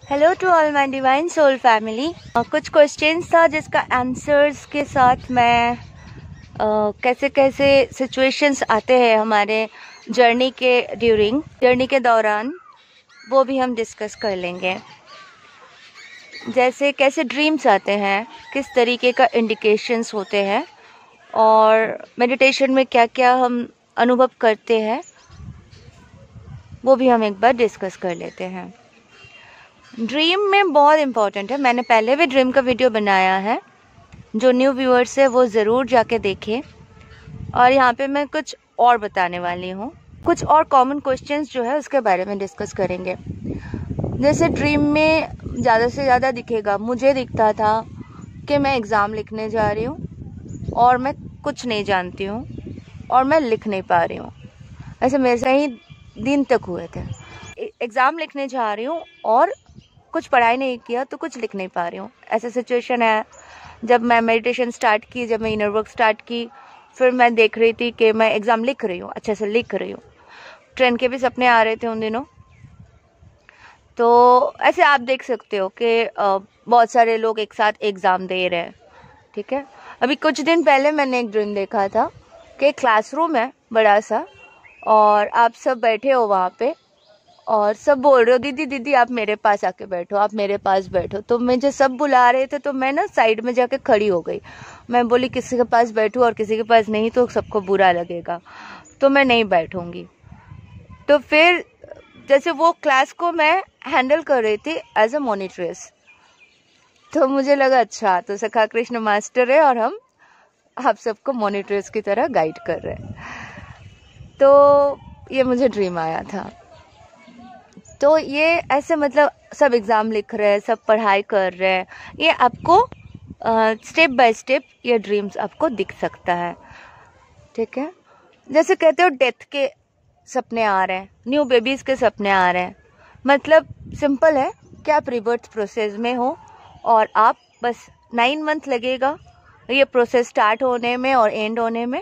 Hello to all my divine soul family. कुछ questions था जिसका आंसर्स के साथ मैं कैसे कैसे सिचुएशंस आते हैं हमारे जर्नी के दौरान वो भी हम डिस्कस कर लेंगे। जैसे कैसे ड्रीम्स आते हैं, किस तरीके का इंडिकेशंस होते हैं और मेडिटेशन में क्या क्या हम अनुभव करते हैं वो भी हम एक बार डिस्कस कर लेते हैं। ड्रीम में बहुत इम्पॉर्टेंट है, मैंने पहले भी ड्रीम का वीडियो बनाया है, जो न्यू व्यूअर्स है वो ज़रूर जाके देखें। और यहाँ पे मैं कुछ और बताने वाली हूँ, कुछ और कॉमन क्वेश्चंस जो है उसके बारे में डिस्कस करेंगे। जैसे ड्रीम में ज़्यादा से ज़्यादा दिखेगा, मुझे दिखता था कि मैं एग्ज़ाम लिखने जा रही हूँ और मैं कुछ नहीं जानती हूँ और मैं लिख नहीं पा रही हूँ। ऐसे मेरे से ही दिन तक हुए थे, एग्ज़ाम लिखने जा रही हूँ और कुछ पढ़ाई नहीं किया तो कुछ लिख नहीं पा रही हूँ। ऐसा सिचुएशन है जब मैं मेडिटेशन स्टार्ट की, जब मैं इनर वर्क स्टार्ट की, फिर मैं देख रही थी कि मैं एग्ज़ाम लिख रही हूँ, अच्छे से लिख रही हूँ। ट्रेन के भी सपने आ रहे थे उन दिनों। तो ऐसे आप देख सकते हो कि बहुत सारे लोग एक साथ एग्ज़ाम दे रहे हैं, ठीक है। अभी कुछ दिन पहले मैंने एक ड्रीम देखा था कि क्लासरूम है बड़ा सा और आप सब बैठे हो वहाँ पे और सब बोल रहे हो दीदी दीदी आप मेरे पास आके बैठो, आप मेरे पास बैठो। तो मुझे सब बुला रहे थे तो मैं ना साइड में जाके खड़ी हो गई। मैं बोली किसी के पास बैठूं और किसी के पास नहीं तो सबको बुरा लगेगा, तो मैं नहीं बैठूंगी। तो फिर जैसे वो क्लास को मैं हैंडल कर रही थी एज अ मॉनिटरेस, तो मुझे लगा अच्छा तो सखा कृष्ण मास्टर है और हम आप सबको मॉनिटरेस की तरह गाइड कर रहे हैं। तो ये मुझे ड्रीम आया था। तो ये ऐसे मतलब सब एग्ज़ाम लिख रहे हैं, सब पढ़ाई कर रहे हैं, ये आपको स्टेप बाय स्टेप ये ड्रीम्स आपको दिख सकता है, ठीक है। जैसे कहते हो डेथ के सपने आ रहे हैं, न्यू बेबीज़ के सपने आ रहे हैं, मतलब सिंपल है कि आप रिबर्थ प्रोसेस में हो और आप बस 9 मंथ लगेगा ये प्रोसेस स्टार्ट होने में और एंड होने में।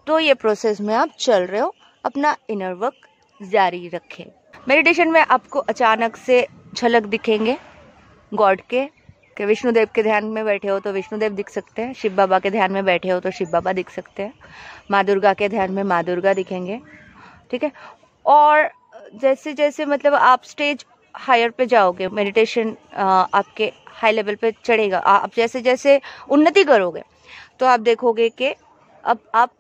तो ये प्रोसेस में आप चल रहे हो, अपना इनर वर्क जारी रखें। मेडिटेशन में आपको अचानक से झलक दिखेंगे गॉड के, कि विष्णुदेव के ध्यान में बैठे हो तो विष्णुदेव दिख सकते हैं, शिव बाबा के ध्यान में बैठे हो तो शिव बाबा दिख सकते हैं, माँ दुर्गा के ध्यान में माँ दुर्गा दिखेंगे, ठीक है। और जैसे जैसे मतलब आप स्टेज हायर पे जाओगे, मेडिटेशन आपके हाई लेवल पे चढ़ेगा, आप जैसे जैसे उन्नति करोगे तो आप देखोगे कि अब आप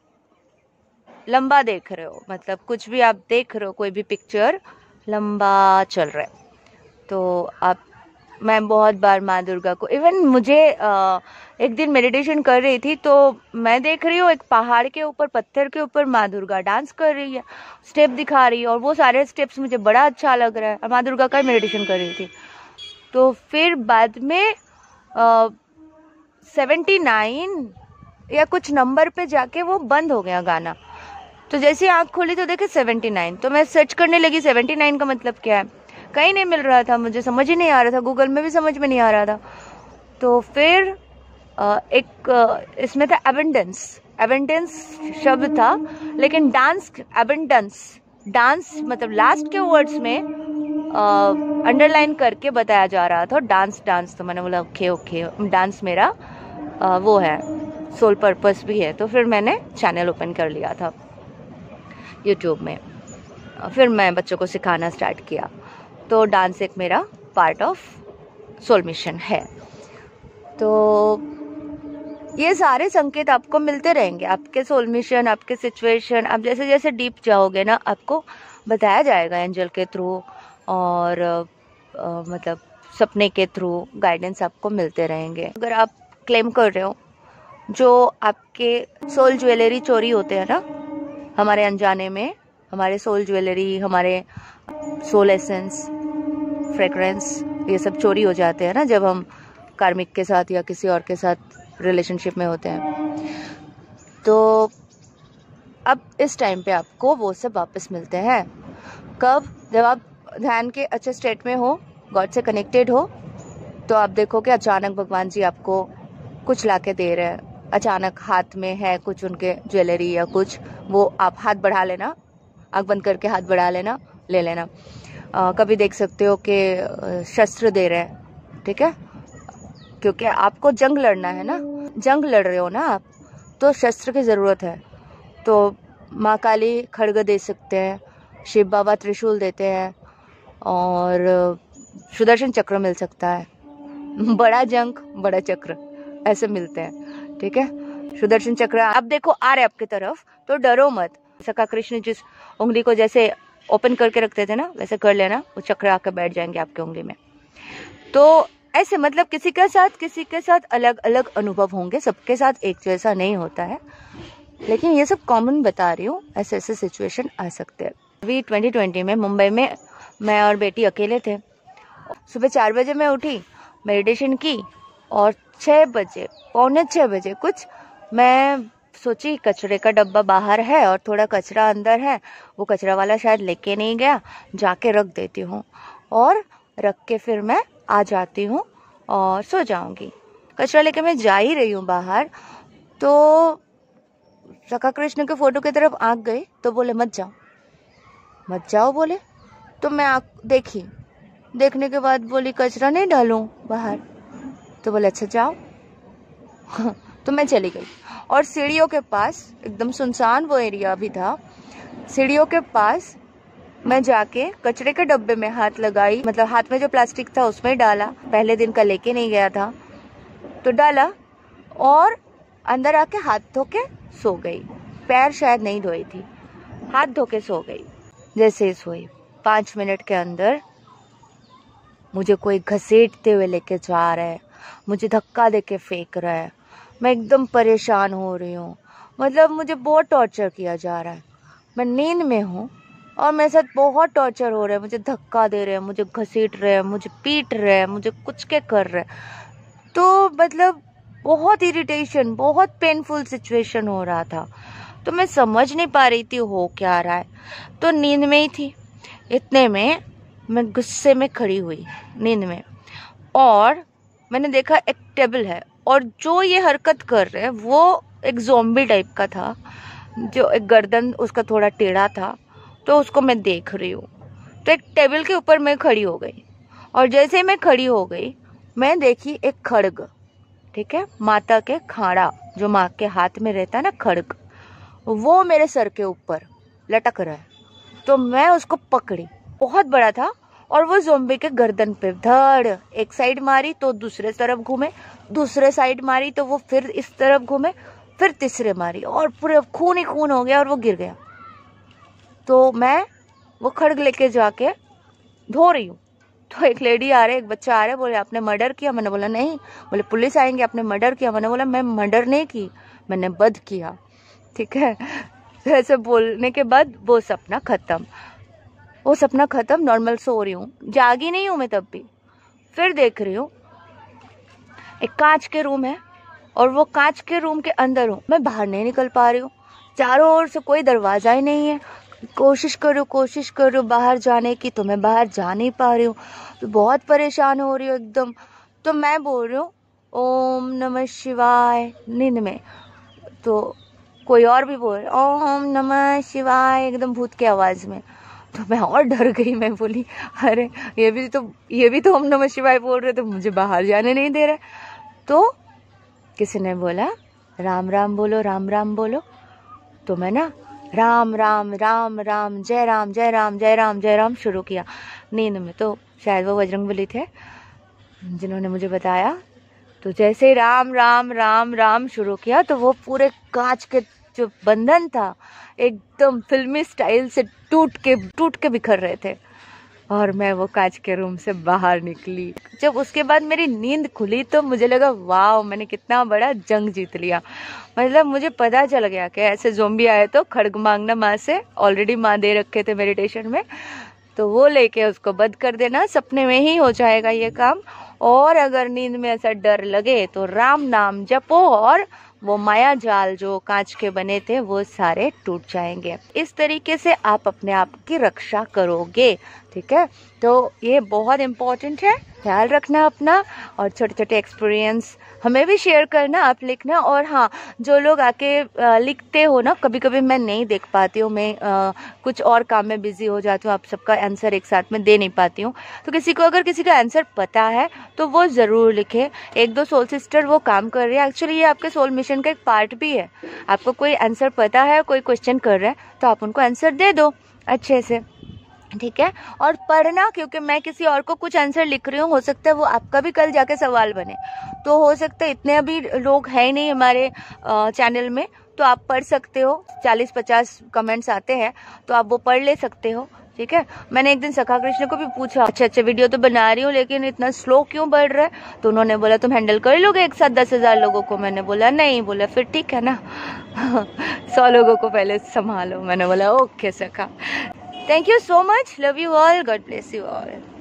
लंबा देख रहे हो, मतलब कुछ भी आप देख रहे हो, कोई भी पिक्चर लंबा चल रहा है। तो मैं बहुत बार माँ दुर्गा को, इवन मुझे एक दिन मेडिटेशन कर रही थी तो मैं देख रही हूँ एक पहाड़ के ऊपर, पत्थर के ऊपर माँ दुर्गा डांस कर रही है, स्टेप दिखा रही है और वो सारे स्टेप्स मुझे बड़ा अच्छा लग रहा है और माँ दुर्गा का मेडिटेशन कर रही थी। तो फिर बाद में 79 या कुछ नंबर पे जाके वो बंद हो गया गाना। तो जैसे आँख खोली तो देखे 79, तो मैं सर्च करने लगी 79 का मतलब क्या है, कहीं नहीं मिल रहा था, मुझे समझ ही नहीं आ रहा था, गूगल में भी समझ में नहीं आ रहा था। तो फिर इसमें था एबेंडेंस शब्द था, लेकिन डांस मतलब लास्ट के वर्ड्स में अंडरलाइन करके बताया जा रहा था डांस। तो मैंने बोला ओके डांस मेरा वो है, सोल पर्पस भी है। तो फिर मैंने चैनल ओपन कर लिया था यूट्यूब में, फिर मैं बच्चों को सिखाना स्टार्ट किया। तो डांस एक मेरा पार्ट ऑफ सोल मिशन है। तो ये सारे संकेत आपको मिलते रहेंगे, आपके सोल मिशन, आपके सिचुएशन, आप जैसे जैसे डीप जाओगे ना आपको बताया जाएगा एंजल के थ्रू और मतलब सपने के थ्रू गाइडेंस आपको मिलते रहेंगे। अगर आप क्लेम कर रहे हो जो आपके सोल ज्वेलरी चोरी होते हैं ना हमारे अनजाने में, हमारे सोल ज्वेलरी, हमारे सोल एसेंस, फ्रेग्रेंस, ये सब चोरी हो जाते हैं ना जब हम कार्मिक के साथ या किसी और के साथ रिलेशनशिप में होते हैं। तो अब इस टाइम पे आपको वो सब वापस मिलते हैं। कब? जब आप ध्यान के अच्छे स्टेट में हो, गॉड से कनेक्टेड हो, तो आप देखो कि अचानक भगवान जी आपको कुछ लाके दे रहे हैं। अचानक हाथ में है कुछ उनके ज्वेलरी या कुछ, वो आप हाथ बढ़ा लेना, आँख बंद करके हाथ बढ़ा लेना, ले लेना। कभी देख सकते हो कि शस्त्र दे रहे हैं, ठीक है, क्योंकि आपको जंग लड़ना है ना, जंग लड़ रहे हो ना आप, तो शस्त्र की ज़रूरत है। तो माँ काली खड्ग दे सकते हैं, शिव बाबा त्रिशूल देते हैं, और सुदर्शन चक्र मिल सकता है। बड़ा जंग बड़ा चक्र ऐसे मिलते हैं, ठीक है। सुदर्शन चक्र आप देखो आ रहे आपकी तरफ, तो डरो मत। सखा कृष्ण जिस उंगली को जैसे ओपन करके रखते थे ना, वैसे कर लेना, वो चक्र आकर बैठ जाएंगे आपकी उंगली में। तो ऐसे मतलब किसी के साथ अलग अलग अनुभव होंगे, सबके साथ एक जैसा नहीं होता है, लेकिन ये सब कॉमन बता रही हूँ, ऐसे ऐसे सिचुएशन आ सकते हैं। अभी 2020 में मुंबई में मैं और बेटी अकेले थे। सुबह 4 बजे मैं उठी, मेडिटेशन की, और 6 बजे, पौने 6 बजे कुछ, मैं सोची कचरे का डब्बा बाहर है और थोड़ा कचरा अंदर है, वो कचरा वाला शायद लेके नहीं गया, जाके रख देती हूँ, और रख के फिर मैं आ जाती हूँ और सो जाऊंगी। कचरा लेके मैं जा ही रही हूँ बाहर, तो सखा कृष्ण के फोटो की तरफ आँख गई, तो बोले मत जाओ बोले। तो मैं आँख देखी, देखने के बाद बोली कचरा नहीं डालूं बाहर, तो बोले अच्छा जाओ। तो मैं चली गई, और सीढ़ियों के पास, एकदम सुनसान वो एरिया भी था, सीढ़ियों के पास मैं जाके कचरे के डब्बे में हाथ लगाई, मतलब हाथ में जो प्लास्टिक था उसमें डाला, पहले दिन का लेके नहीं गया था, तो डाला, और अंदर आके हाथ धो के सो गई। पैर शायद नहीं धोई थी, हाथ धो के सो गई। जैसे ही सोई 5 मिनट के अंदर मुझे कोई घसीटते हुए लेके जा रहा है, मुझे धक्का देके फेंक रहा है, मैं एकदम परेशान हो रही हूँ, मतलब मुझे बहुत टॉर्चर किया जा रहा है। मैं नींद में हूँ और मेरे साथ बहुत टॉर्चर हो रहा है, मुझे धक्का दे रहे हैं, मुझे घसीट रहे हैं, मुझे पीट रहे हैं, मुझे कुछ के कर रहे हैं। तो मतलब बहुत इरिटेशन, बहुत पेनफुल सिचुएशन हो रहा था। तो मैं समझ नहीं पा रही थी हो क्या रहा है, तो नींद में ही थी। इतने में मैं गुस्से में खड़ी हुई नींद में, और मैंने देखा एक टेबल है, और जो ये हरकत कर रहे हैं वो एक ज़ॉम्बी टाइप का था, जो एक गर्दन उसका थोड़ा टेढ़ा था, तो उसको मैं देख रही हूँ। तो एक टेबल के ऊपर मैं खड़ी हो गई, और जैसे मैं खड़ी हो गई मैं देखी एक खड्ग, ठीक है, माता के खाड़ा, जो माँ के हाथ में रहता है ना खड्ग, वो मेरे सर के ऊपर लटक रहा है। तो मैं उसको पकड़ी, बहुत बड़ा था, और वो ज़ॉम्बी के गर्दन पे धड़, एक साइड मारी तो दूसरे तरफ घूमे, दूसरे साइड मारी तो वो फिर इस तरफ घूमे, फिर तीसरे मारी, और पूरे खून ही खून हो गया, और वो गिर गया। तो मैं वो खड्ग लेके जाके धो रही हूँ, तो एक लेडी आ रहे, एक बच्चा आ रहा है, बोले आपने मर्डर किया? मैंने बोला नहीं। बोले पुलिस आएंगे, आपने मर्डर किया? मैंने बोला मैं मर्डर नहीं की, मैंने वध किया, ठीक है। ऐसे बोलने के बाद वो सपना खत्म, नॉर्मल सो रही हूँ, जागी नहीं हूँ मैं तब भी। फिर देख रही हूँ एक कांच के रूम है, और वो कांच के रूम के अंदर हूँ, मैं बाहर नहीं निकल पा रही हूँ, चारों ओर से कोई दरवाजा ही नहीं है, कोशिश करो बाहर जाने की, तो मैं बाहर जा नहीं पा रही हूँ, तो बहुत परेशान हो रही हूँ एकदम। तो मैं बोल रही हूँ ओम नमः शिवाय नींद में, तो कोई और भी बोल ओम नमः शिवाय एकदम भूत की आवाज़ में। तो मैं और डर गई, मैं बोली अरे ये भी तो ओम नमः शिवाय बोल रहे, तो मुझे बाहर जाने नहीं दे रहे। तो किसी ने बोला राम राम बोलो, राम राम बोलो। तो मैं ना राम राम राम राम जय राम जय राम जय राम जय राम शुरू किया नींद में। तो शायद वो बजरंगबली थे जिन्होंने मुझे बताया। तो जैसे राम राम राम राम शुरू किया, तो वो पूरे कांच के जो बंधन था एकदम फिल्मी स्टाइल से टूट के बिखर रहे थे, और मैं वो कांच के रूम से बाहर निकली। जब उसके बाद मेरी नींद खुली तो मुझे लगा वाह, मैंने कितना बड़ा जंग जीत लिया। मतलब मुझे पता चल गया कि ऐसे ज़ॉम्बी आए तो खड्ग मांगना माँ से, ऑलरेडी माँ दे रखे थे मेडिटेशन में, तो वो लेके उसको बंद कर देना, सपने में ही हो जाएगा ये काम। और अगर नींद में ऐसा डर लगे तो राम नाम जपो और वो माया जाल जो कांच के बने थे वो सारे टूट जाएंगे। इस तरीके से आप अपने आप की रक्षा करोगे, ठीक है। तो ये बहुत इम्पोर्टेंट है, ख्याल रखना अपना, और छोटे छोटे एक्सपीरियंस हमें भी शेयर करना, आप लिखना। और हाँ, जो लोग आके लिखते हो ना, कभी कभी मैं नहीं देख पाती हूँ, मैं कुछ और काम में बिजी हो जाती हूँ, आप सबका आंसर एक साथ में दे नहीं पाती हूँ। तो किसी को अगर किसी का आंसर पता है तो वो ज़रूर लिखे। एक दो सोल सिस्टर वो काम कर रही है, एक्चुअली ये आपके सोल मिशन का एक पार्ट भी है। आपको कोई आंसर पता है, कोई क्वेश्चन कर रहा है, तो आप उनको आंसर दे दो अच्छे से, ठीक है। और पढ़ना, क्योंकि मैं किसी और को कुछ आंसर लिख रही हूँ, हो सकता है वो आपका भी कल जाके सवाल बने। तो हो सकता है, इतने अभी लोग हैं नहीं हमारे चैनल में, तो आप पढ़ सकते हो। 40-50 कमेंट्स आते हैं, तो आप वो पढ़ ले सकते हो, ठीक है। मैंने एक दिन सखा कृष्ण को भी पूछा, अच्छा वीडियो तो बना रही हूँ लेकिन इतना स्लो क्यों बढ़ रहा है? तो उन्होंने बोला तुम हैंडल कर लोगे एक साथ 10,000 लोगों को? मैंने बोला नहीं। बोला फिर ठीक है ना 100 लोगों को पहले संभालो। मैंने बोला ओके सखा। Thank you so much. Love you all. God bless you all.